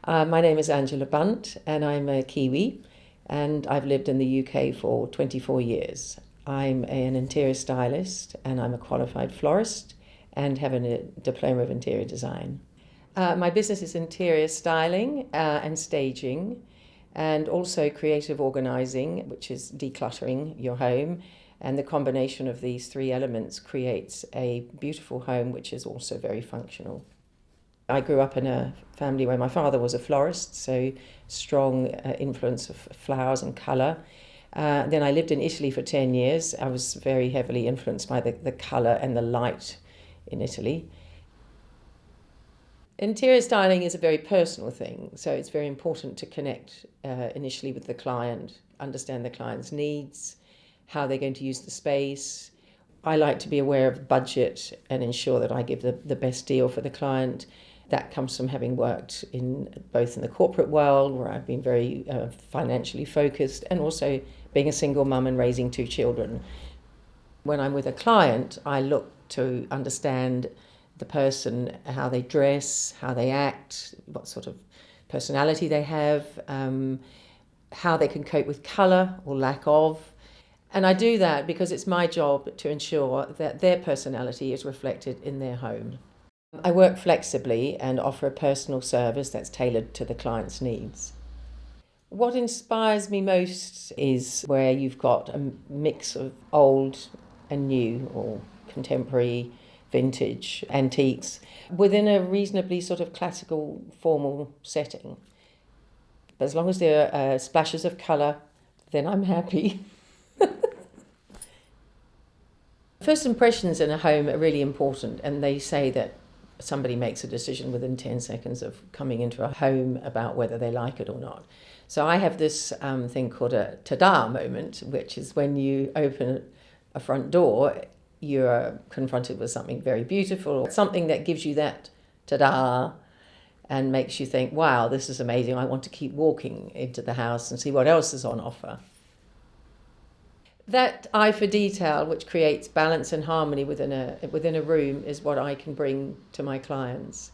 My name is Angela Bunt, and I'm a Kiwi, and I've lived in the UK for 24 years. I'm an interior stylist, and I'm a qualified florist, and have a diploma of interior design. My business is interior styling and staging, and also creative organising, which is decluttering your home. And the combination of these three elements creates a beautiful home, which is also very functional. I grew up in a family where my father was a florist, so strong influence of flowers and colour. Then I lived in Italy for 10 years. I was very heavily influenced by the colour and the light in Italy. Interior styling is a very personal thing, so it's very important to connect initially with the client, understand the client's needs, how they're going to use the space. I like to be aware of budget and ensure that I give the best deal for the client. That comes from having worked in both in the corporate world, where I've been very financially focused, and also being a single mum and raising two children. When I'm with a client, I look to understand the person, how they dress, how they act, what sort of personality they have, how they can cope with colour or lack of. And I do that because it's my job to ensure that their personality is reflected in their home. I work flexibly and offer a personal service that's tailored to the client's needs. What inspires me most is where you've got a mix of old and new, or contemporary, vintage, antiques, within a reasonably sort of classical, formal setting. But as long as there are splashes of colour, then I'm happy. First impressions in a home are really important, and they say that somebody makes a decision within 10 seconds of coming into a home about whether they like it or not. So I have this thing called a ta-da moment, which is when you open a front door, you're confronted with something very beautiful, something that gives you that ta-da and makes you think, wow, this is amazing. I want to keep walking into the house and see what else is on offer. That eye for detail, which creates balance and harmony within a room, is what I can bring to my clients.